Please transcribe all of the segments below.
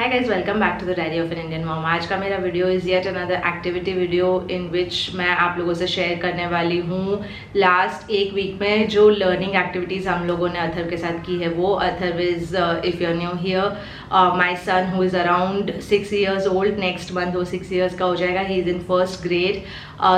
Hi guys, welcome back to the Diary of an Indian Mom। आज का मेरा video is yet another activity video in which मैं आप लोगों से शेयर करने वाली हूँ लास्ट एक वीक में जो लर्निंग एक्टिविटीज़ हम लोगों ने अथर्व के साथ की है। वो Atharva is if you knew here my son who is around 6 years old, next month वो 6 years का हो जाएगा। He is in first grade,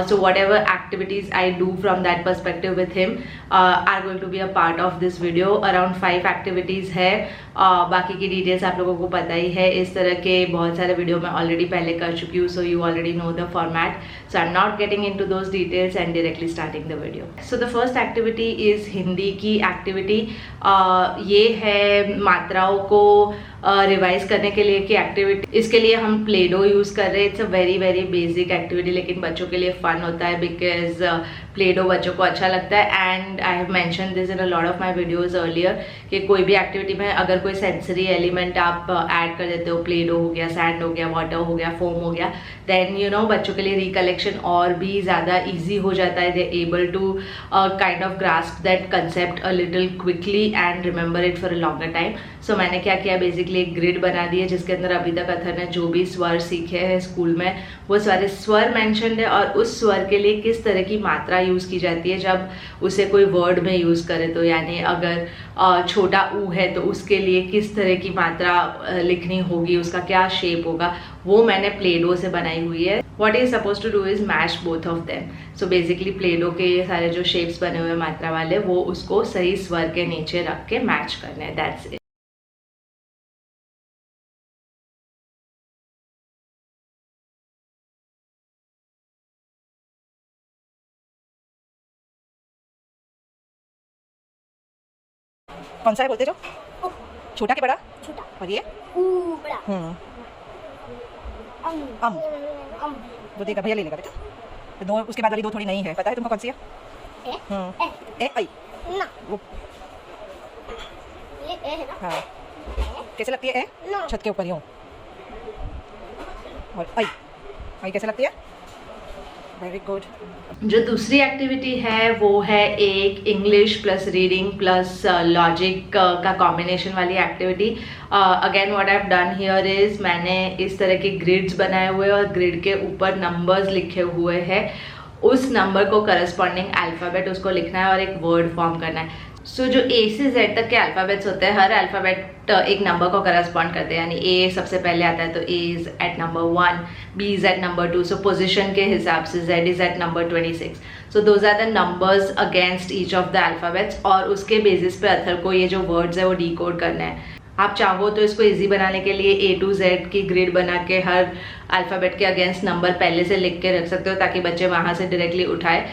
so whatever activities I do from that perspective with him are going to be a part of this video। around 5 activities है, बाकी की details आप लोगों को पता ही है। इस तरह के बहुत सारे वीडियो मैं ऑलरेडी पहले कर चुकी हूँ, so you already know the format, so I am not getting into those details and directly starting the video. So the first activity is Hindi की एक्टिविटी। ये है मात्राओं को रिवाइज करने के लिए की एक्टिविटी। इसके लिए हम प्ले डो यूज़ कर रहे हैं। It's a very very basic activity, लेकिन बच्चों के लिए फन होता है बिकॉज प्ले डो बच्चों को अच्छा लगता है। And I have mention this in a lot of my videos earlier कि कोई भी एक्टिविटी में अगर कोई सेंसरी एलिमेंट आप ऐड कर देते हो, प्ले डो हो गया, सैंड हो गया, वाटर हो गया, फोम हो गया, देन यू नो बच्चों के लिए रिकलेक्शन और भी ज़्यादा ईजी हो जाता है। They able to kind of grasp that concept a little quickly and remember it for a longer time. So मैंने क्या किया, बेसिकली एक ग्रिड बना दी है जिसके अंदर अभी तक अथर ने जो भी स्वर सीखे हैं स्कूल में वो सारे स्वर मेंशन्ड है, और उस स्वर के लिए किस तरह की मात्रा यूज़ की जाती है जब उसे कोई वर्ड में यूज़ करे। तो यानी अगर छोटा ऊ है तो उसके लिए किस तरह की मात्रा लिखनी होगी, उसका क्या शेप होगा, वो मैंने प्ले डो से बनाई हुई है। What is suppose to do is match both of them. So basically Play Doh के सारे जो शेप्स बने हुए मात्रा वाले वो उसको सही स्वर के नीचे रख के मैच करने हैं। That's it. कौन सा है बोलते जो? छोटा के बड़ा? छोटा। और ये? बड़ा। अम। दो देगा भैया ले लेगा बेटा। तो दो उसके बाद वाली दो थोड़ी नहीं है, पता है तुमको कौन सी है? ए आई ना। वो ये ए है ना? हाँ। कैसे लगती है ए? ना। छत के ऊपर यूं। और आई कैसे लगती है? Very good. जो दूसरी एक्टिविटी है वो है एक English plus reading plus logic का कॉम्बिनेशन वाली activity. Again what I have done here is मैंने इस तरह के ग्रिड्स बनाए हुए और ग्रिड के ऊपर नंबर्स लिखे हुए हैं। उस नंबर को करस्पॉन्डिंग अल्फ़ाबेट उसको लिखना है और एक वर्ड फॉर्म करना है। सो जो ए से जेड तक के अल्फ़ाबेट्स होते हैं, हर अल्फ़ाबेट एक नंबर को करस्पॉन्ड करते हैं। यानी ए सबसे पहले आता है तो A is at number 1, B is at number 2। So position के हिसाब से Z is at number 26। So those are the numbers against each of the alphabets, और उसके बेसिस पे अथर को ये जो वर्ड्स है वो डिकोड करना है। आप चाहो तो इसको इजी बनाने के लिए A to Z की ग्रिड बना के हर अल्फ़ाबेट के अगेंस्ट नंबर पहले से लिख के रख सकते हो ताकि बच्चे वहाँ से डायरेक्टली उठाए।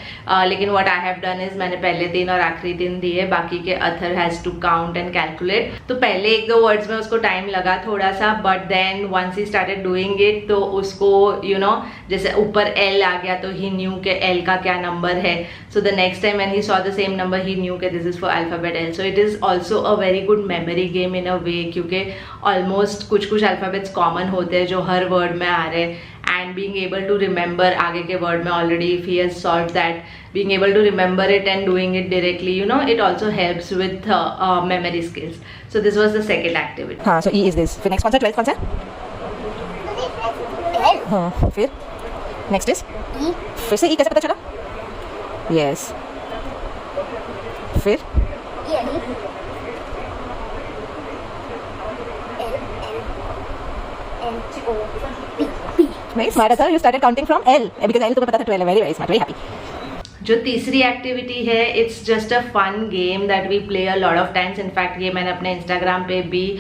लेकिन what I have done is मैंने पहले 3 और आखिरी 3 दिए, बाकी के Athar has to count and calculate. तो पहले 1-2 वर्ड्स में उसको टाइम लगा थोड़ा सा, but then once he started doing it तो उसको यू नो जैसे ऊपर L आ गया तो ही न्यू के L का क्या नंबर है। So the next time when he saw the same number he knew के this is for alphabet L। So it is also a very good memory game in a way, क्योंकि almost कुछ alphabets common होते हैं जो हर word में आ रहे हैं, and being able to remember आगे के word में already if he has solved that, being able to remember it and doing it directly, you know, it also helps with memory skills. So this was the second activity. हाँ, so E is this. फिर next कौन सा? 12th कौन सा? L। हाँ, फिर next is E। फिर से E कैसे पता चला? Yes. फिर E L O P P। very smart था, you started counting from L because L तुम्हें पता था 12 है। very very smart, very happy. जो तीसरी एक्टिविटी है it's just a fun game that we play a lot of times. In fact ये मैंने अपने इंस्टाग्राम पे भी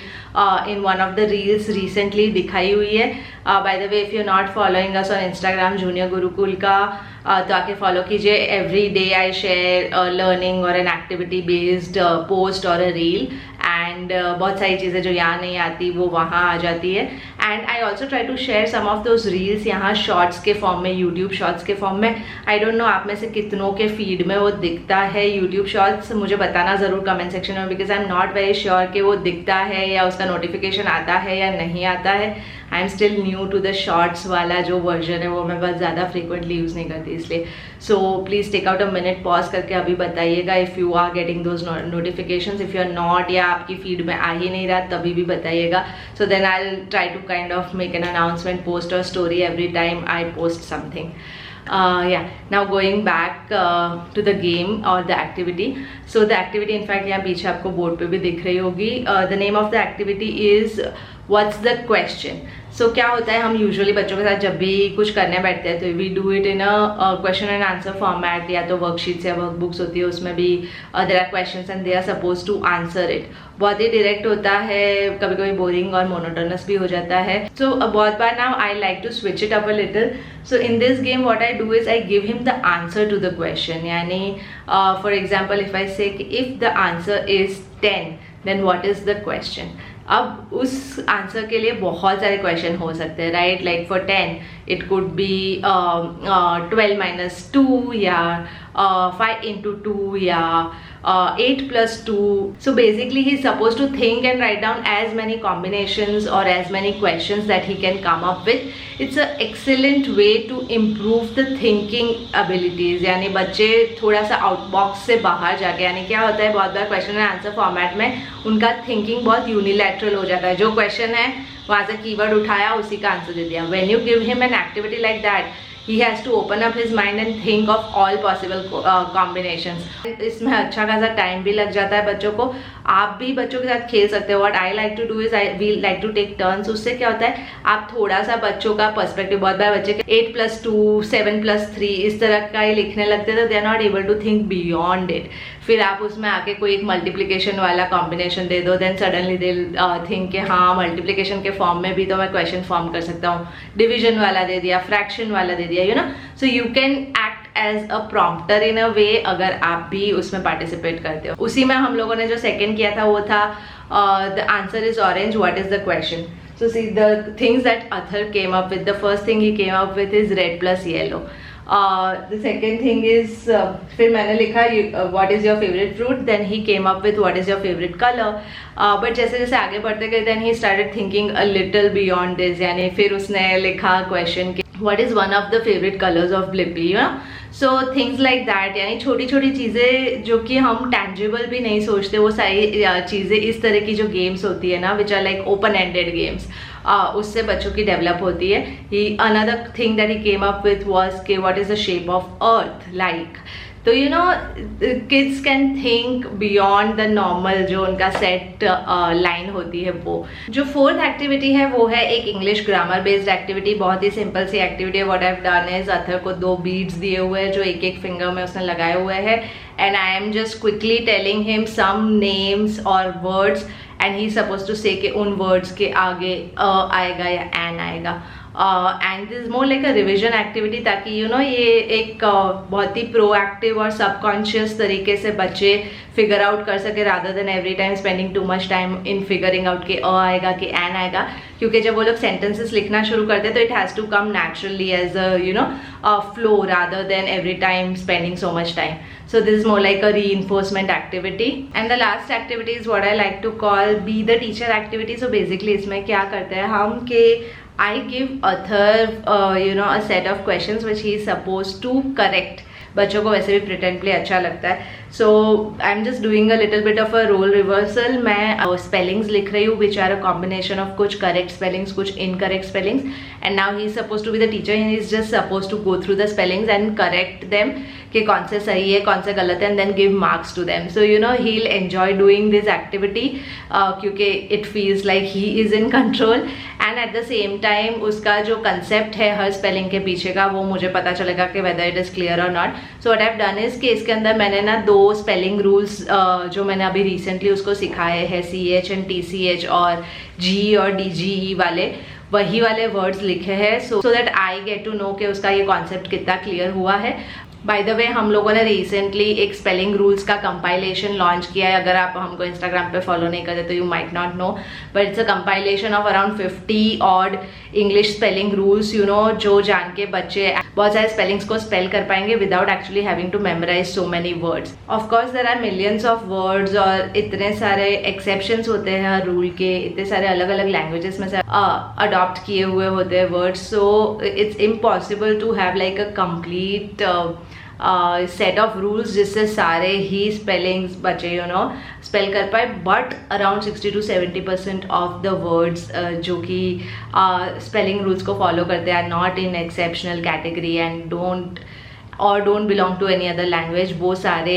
in one of the reels recently दिखाई हुई है। By the way if you not following us on Instagram junior Gurukul का तो आके फॉलो कीजिए। Every day I share learning और एन एक्टिविटी बेस्ड पोस्ट और अ रील, एंड बहुत सारी चीज़ें जो यहाँ नहीं आती वो वहाँ आ जाती है। And I also try to share some of those reels यहाँ शॉर्ट्स के फॉर्म में, यूट्यूब शॉर्ट्स के फॉर्म में। आई डोंट नो आप में से कितनों के फीड में वो दिखता है यूट्यूब शॉर्ट्स, मुझे बताना ज़रूर कमेंट सेक्शन में, because I am not very sure कि वो दिखता है या उसका नोटिफिकेशन आता है या नहीं आता है। I am still new to the shorts वाला जो वर्जन है वो मैं बहुत ज़्यादा फ्रिक्वेंटली यूज़ नहीं करती, इसलिए so please take out a minute, pause करके अभी बताइएगा if you are getting those notifications, if you are not, या आपकी फीड में आ ही नहीं रहा तभी भी बताइएगा, so then I will try to kind of make an announcement, post और story every time I post something. Yeah, now going back to the game or the activity. So the activity, in fact, यहाँ पीछे आपको board पे भी दिख रही होगी. The name of the activity is what's the question. So क्या होता है, हम यूजुअली बच्चों के साथ जब भी कुछ करने बैठते हैं तो we do it in a question and answer format, या तो वर्कशीट्स या वर्कबुक्स होती है, उसमें भी there are questions and they are suppose to answer it. बहुत ही डायरेक्ट होता है, कभी कभी बोरिंग और मोनोटोनस भी हो जाता है. सो बहुत बार now I like to switch it up a little. So in this game what I do is I give him the answer to the question. यानी for example if I say if the answer is 10 then what is the question. अब उस answer के लिए बहुत सारे question हो सकते हैं, right? Like for 10 it could be 12 - 2 या 5 × 2 या 8 + 2. So basically he is supposed to think and write down as many combinations or as many questions that he can come up with. It's an excellent way to improve the thinking abilities. यानी बच्चे थोड़ा सा outbox से बाहर जाके, यानी क्या होता है बहुत बार क्वेश्चन एंड आंसर फॉर्मेट में उनका थिंकिंग बहुत यूनिलैटरल हो जाता है. जो क्वेश्चन है वहाँ से कीवर्ड उठाया, उसी का आंसर दे दिया. When you give him an activity like that, he has to open up his mind and think of all possible combinations. इसमें अच्छा खासा टाइम भी लग जाता है बच्चों को. आप भी बच्चों के साथ खेल सकते हो. What I like to do is we like to take turns. उससे क्या होता है, आप थोड़ा सा बच्चों का पर्सपेक्टिव, बहुत बार बच्चे 8 + 2 7 + 3 इस तरह का ही लिखने लगते हैं, तो they are not able to think beyond it. फिर आप उसमें आके कोई एक मल्टीप्लिकेशन वाला कॉम्बिनेशन दे दो, देन सडनली दे थिंक कि हाँ मल्टीप्लिकेशन के फॉर्म में भी तो मैं क्वेश्चन फॉर्म कर सकता हूँ. डिवीजन वाला दे दिया, फ्रैक्शन वाला दे दिया, you know. So you can act as a prompter in a way अगर आप भी उसमें पार्टिसिपेट करते हो. उसी में हम लोगों ने जो सेकेंड किया था वो था the answer is orange, what is the question. So see the things that Athar came up with. The first thing he came up with is red plus yellow. The second thing is फिर मैंने लिखा what is your favorite fruit. Then he came up with what is your favorite color. But जैसे जैसे आगे बढ़ते गए then he started thinking a little beyond this. यानी फिर उसने लिखा question के what is one of the favorite colors of Blippi, you know. So things like that. यानी छोटी छोटी चीज़ें जो कि हम tangible भी नहीं सोचते, वो सारी चीज़ें इस तरह की जो गेम्स होती है ना, which are like open ended games, उससे बच्चों की डेवलप होती है. Another thing that he came up with was कि what is the shape of earth like. तो you know kids can think beyond the normal जो उनका सेट लाइन होती है. वो जो फोर्थ एक्टिविटी है वो है एक इंग्लिश ग्रामर बेस्ड एक्टिविटी. बहुत ही सिंपल सी एक्टिविटी है. What I have done is Athar को 2 बीड्स दिए हुए हैं जो एक एक फिंगर में उसने लगाए हुए हैं, and I am just quickly telling him some names और words, and he suppose to say कि उन वर्ड्स के आगे आएगा या एन आएगा. And this more like a revision activity, ताकि यू नो ये एक बहुत ही प्रोएक्टिव और सबकॉन्शियस तरीके से बच्चे फिगर आउट कर सके rather than every time spending too much time in figuring out कि आएगा कि एन आएगा. क्योंकि जब वो लोग सेंटेंसेस लिखना शुरू करते हैं तो it has to come naturally as a you know flow rather than every time spending so much time. So this is more like a reinforcement activity. And the last activity is what I like to call be the teacher activity. So basically इसमें क्या करते हैं हम कि I give Athar you know a set of questions which he is supposed to correct. बच्चों को वैसे भी प्रिटेंड प्ले अच्छा लगता है. So I am just doing a little bit of a role reversal. मैं स्पेलिंग्स लिख रही हूँ which are a combination of कुछ करेक्ट स्पेलिंग्स, कुछ incorrect spellings, and now he is suppose to be the teacher. He is just suppose to go through the spellings and correct them कि कौन से सही है कौन से गलत है, and then give marks to them. So you know he will enjoy doing this activity क्योंकि it feels like he is in control, and at the same time उसका जो कंसेप्ट है हर स्पेलिंग के पीछे का वो मुझे पता चलेगा कि वेदर इट इज क्लियर और not. So what I have done is कि इसके अंदर मैंने ना 2 स्पेलिंग रूल्स जो मैंने अभी रिसेंटली उसको सिखाए हैं, CH एंड TCH और G और DGE वाले, वही वाले वर्ड्स लिखे हैं. So that I get to know कि उसका ये कॉन्सेप्ट कितना क्लियर हुआ है. बाय द वे हम लोगों ने रिसेंटली एक स्पेलिंग रूल्स का कंपाइलेशन लॉन्च किया है. अगर आप हमको इंस्टाग्राम पे फॉलो नहीं करते तो you might not know, but it's a compilation of around 50 odd English spelling rules, you know, जो जान के बच्चे बहुत सारे स्पेलिंग्स को स्पेल कर पाएंगे without actually having to memorise so many words. Of course there are millions of words और इतने सारे एक्सेप्शंस होते हैं हर रूल के, इतने सारे अलग अलग लैंग्वेजेस में से अडॉप्ट किए हुए होते हैं words. So it's impossible to have like a complete set of rules जिससे सारे ही स्पेलिंग्स बचे, यू नो, स्पेल कर पाए. But around 60 to 70% of the words जो कि स्पेलिंग रूल्स को फॉलो करते हैं not in exceptional category and don't belong to any other language, वो सारे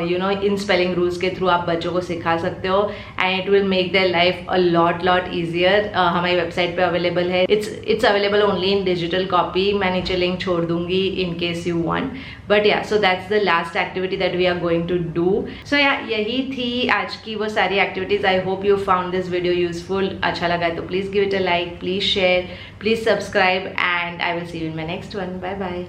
you know in spelling rules के थ्रू आप बच्चों को सिखा सकते हो and it will make their life a lot easier. हमारी वेबसाइट पे अवेलेबल है. It's available only in digital copy. मैं नीचे लिंक छोड़ दूंगी in case you want. But yeah, so that's the last activity that we are going to do. So yeah, यही थी आज की वो सारी activities. I hope you found this video useful. अच्छा लगा तो please give it a like, please share, please subscribe and I will see you in my next one. Bye bye.